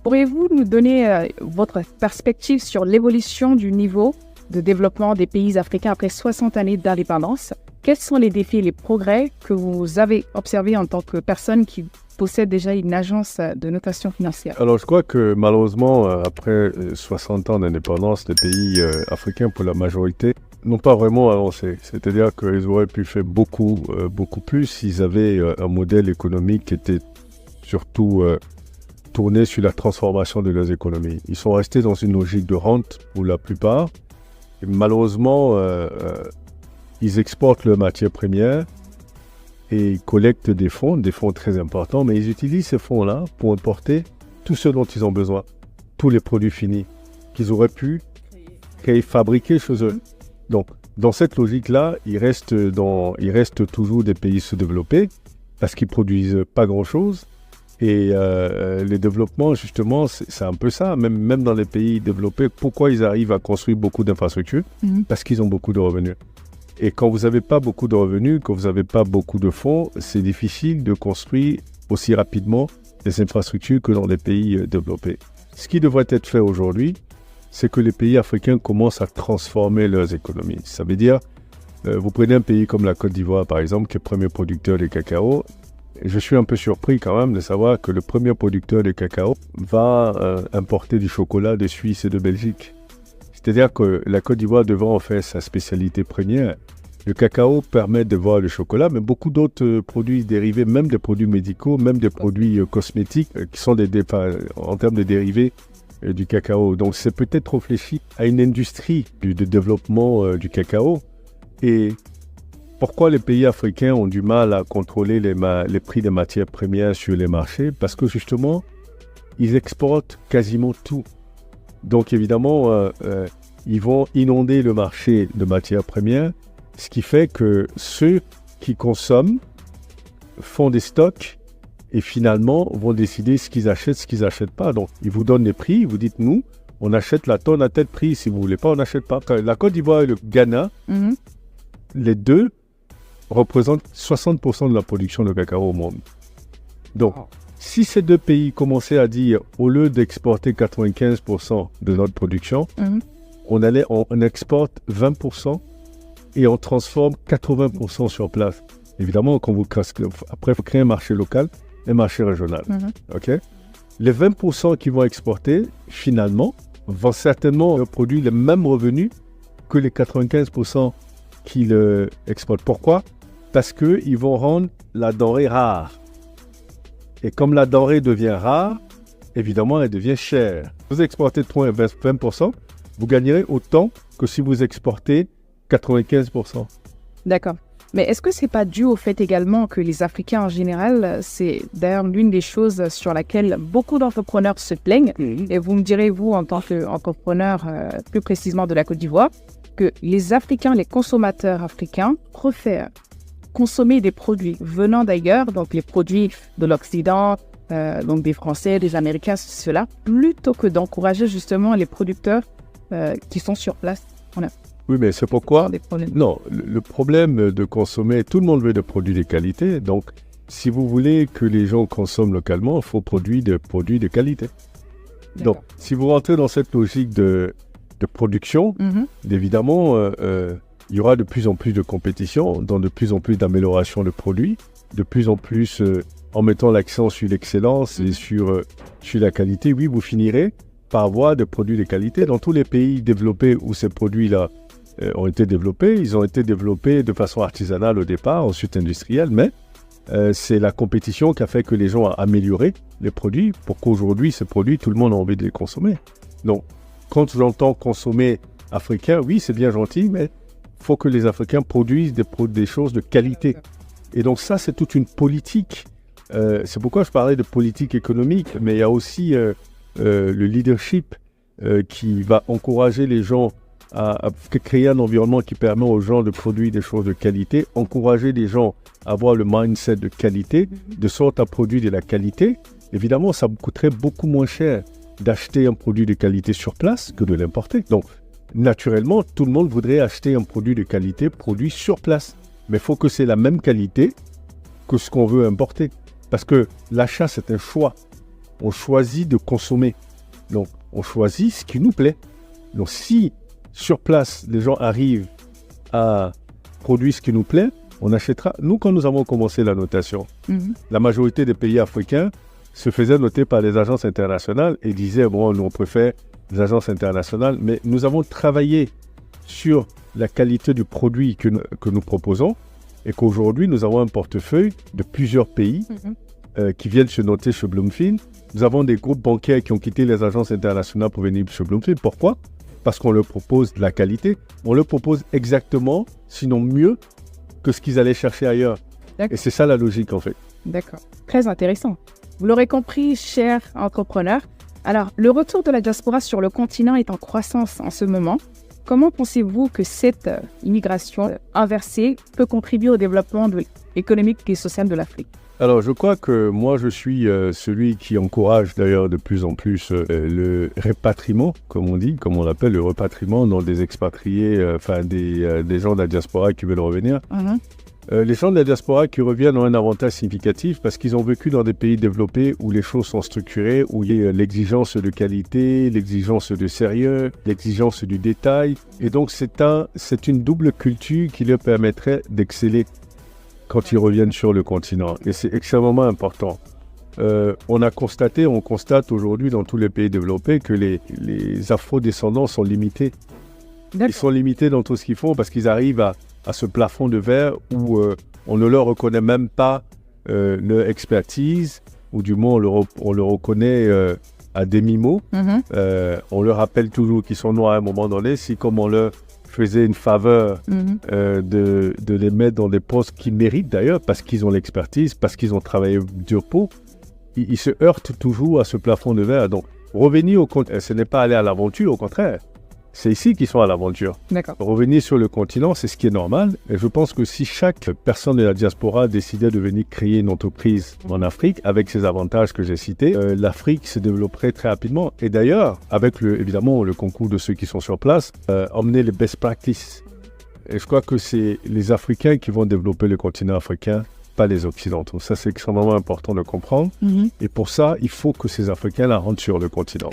Pourriez-vous nous donner votre perspective sur l'évolution du niveau de développement des pays africains après 60 années d'indépendance? Quels sont les défis et les progrès que vous avez observés en tant que personne qui possède déjà une agence de notation financière? Alors, je crois que malheureusement, après 60 ans d'indépendance, les pays africains, pour la majorité, n'ont pas vraiment avancé. C'est-à-dire qu'ils auraient pu faire beaucoup plus s'ils avaient un modèle économique qui était surtout tourné sur la transformation de leurs économies. Ils sont restés dans une logique de rente pour la plupart. Et malheureusement, ils exportent leurs matières premières et ils collectent des fonds très importants, mais ils utilisent ces fonds-là pour importer tout ce dont ils ont besoin, tous les produits finis qu'ils auraient pu fabriquer chez eux. Donc, dans cette logique-là, ils restent toujours des pays sous-développés parce qu'ils ne produisent pas grand-chose. Et les développements, justement, c'est un peu ça. Même dans les pays développés, pourquoi ils arrivent à construire beaucoup d'infrastructures? Parce qu'ils ont beaucoup de revenus. Et quand vous n'avez pas beaucoup de revenus, quand vous n'avez pas beaucoup de fonds, c'est difficile de construire aussi rapidement des infrastructures que dans les pays développés. Ce qui devrait être fait aujourd'hui, c'est que les pays africains commencent à transformer leurs économies. Ça veut dire, vous prenez un pays comme la Côte d'Ivoire, par exemple, qui est le premier producteur de cacao. Et je suis un peu surpris quand même de savoir que le premier producteur de cacao va importer du chocolat de Suisse et de Belgique. C'est-à-dire que la Côte d'Ivoire devant en faire sa spécialité première. Le cacao permet de voir le chocolat, mais beaucoup d'autres produits dérivés, même des produits médicaux, même des produits cosmétiques, qui sont en termes de dérivés du cacao. Donc c'est peut-être réfléchi à une industrie de développement du cacao. Et pourquoi les pays africains ont du mal à contrôler les prix des matières premières sur les marchés? Parce que justement, ils exportent quasiment tout. Donc évidemment, ils vont inonder le marché de matières premières, ce qui fait que ceux qui consomment font des stocks et finalement vont décider ce qu'ils achètent pas. Donc ils vous donnent les prix, vous dites nous, on achète la tonne à tel prix, si vous voulez pas, on n'achète pas. La Côte d'Ivoire et le Ghana, les deux représentent 60% de la production de cacao au monde. Donc, si ces deux pays commençaient à dire, au lieu d'exporter 95% de notre production, on exporte 20% et on transforme 80% sur place. Évidemment, après, il faut créer un marché local et un marché régional. Okay? Les 20% qui vont exporter, finalement, vont certainement produire les mêmes revenus que les 95% qu'ils exportent. Pourquoi? Parce qu'ils vont rendre la denrée rare. Et comme la denrée devient rare, évidemment, elle devient chère. Vous exportez 20%, vous gagnerez autant que si vous exportez 95%. D'accord. Mais est-ce que ce n'est pas dû au fait également que les Africains en général, c'est d'ailleurs l'une des choses sur laquelle beaucoup d'entrepreneurs se plaignent, et vous me direz, vous, en tant qu'entrepreneur, plus précisément de la Côte d'Ivoire, que les Africains, les consommateurs africains, préfèrent consommer des produits venant d'ailleurs, donc les produits de l'Occident, donc des Français, des Américains, cela, plutôt que d'encourager justement les producteurs qui sont sur place. Oui, mais c'est pourquoi... Non, le problème de consommer, tout le monde veut des produits de qualité, donc si vous voulez que les gens consomment localement, il faut produire des produits de qualité. Donc, si vous rentrez dans cette logique de production, évidemment, il y aura de plus en plus de compétition, dans de plus en plus d'amélioration de produits, de plus en plus en mettant l'accent sur l'excellence et sur la qualité. Oui, vous finirez par avoir des produits de qualité. Dans tous les pays développés où ces produits-là ont été développés, ils ont été développés de façon artisanale au départ, ensuite industrielle, mais c'est la compétition qui a fait que les gens ont amélioré les produits pour qu'aujourd'hui, ces produits, tout le monde a envie de les consommer. Donc, quand j'entends consommer africain, oui, c'est bien gentil, mais il faut que les Africains produisent des choses de qualité. Et donc ça, c'est toute une politique. C'est pourquoi je parlais de politique économique, mais il y a aussi le leadership qui va encourager les gens à créer un environnement qui permet aux gens de produire des choses de qualité, encourager les gens à avoir le mindset de qualité, de sorte à produire de la qualité. Évidemment, ça coûterait beaucoup moins cher d'acheter un produit de qualité sur place que de l'importer. Donc, naturellement, tout le monde voudrait acheter un produit de qualité produit sur place. Mais il faut que c'est la même qualité que ce qu'on veut importer. Parce que l'achat, c'est un choix. on choisit de consommer. Donc, on choisit ce qui nous plaît. Donc, si sur place, les gens arrivent à produire ce qui nous plaît, on achètera. Nous, quand nous avons commencé la notation, la majorité des pays africains se faisaient noter par les agences internationales et disaient, bon, nous, on préfère les agences internationales. Mais nous avons travaillé sur la qualité du produit que nous proposons et qu'aujourd'hui, nous avons un portefeuille de plusieurs pays qui viennent se noter chez Bloomfield. Nous avons des groupes bancaires qui ont quitté les agences internationales pour venir chez Bloomfield. Pourquoi ? Parce qu'on leur propose de la qualité. On leur propose exactement, sinon mieux, que ce qu'ils allaient chercher ailleurs. Et c'est ça la logique, en fait. D'accord. Très intéressant. Vous l'aurez compris, chers entrepreneurs. Alors, le retour de la diaspora sur le continent est en croissance en ce moment. Comment pensez-vous que cette immigration inversée peut contribuer au développement économique et social de l'Afrique ? Alors, je crois que moi, je suis celui qui encourage d'ailleurs de plus en plus le répatriement, comme on l'appelle, le repatriement dans des expatriés, des gens de la diaspora qui veulent revenir. Les gens de la diaspora qui reviennent ont un avantage significatif parce qu'ils ont vécu dans des pays développés où les choses sont structurées, où il y a l'exigence de qualité, l'exigence de sérieux, l'exigence du détail. Et donc, c'est une double culture qui leur permettrait d'exceller quand ils reviennent sur le continent. Et c'est extrêmement important. On constate aujourd'hui dans tous les pays développés que les afro-descendants sont limités. Ils sont limités dans tout ce qu'ils font parce qu'ils arrivent à ce plafond de verre où on ne leur reconnaît même pas leur expertise, ou du moins on le reconnaît à demi-mot. On leur rappelle toujours qu'ils sont noirs à un moment donné. Si comme on leur faisait une faveur de les mettre dans des postes qu'ils méritent d'ailleurs, parce qu'ils ont l'expertise, parce qu'ils ont travaillé dur pour, ils se heurtent toujours à ce plafond de verre. Donc revenir ce n'est pas aller à l'aventure, au contraire. C'est ici qu'ils sont à l'aventure. D'accord. Revenir sur le continent, c'est ce qui est normal. Et je pense que si chaque personne de la diaspora décidait de venir créer une entreprise en Afrique, avec ces avantages que j'ai cités, l'Afrique se développerait très rapidement. Et d'ailleurs, avec évidemment le concours de ceux qui sont sur place, emmener les best practices. Et je crois que c'est les Africains qui vont développer le continent africain, pas les Occidentaux. Ça, c'est extrêmement important de comprendre. Et pour ça, il faut que ces Africains-là rentrent sur le continent.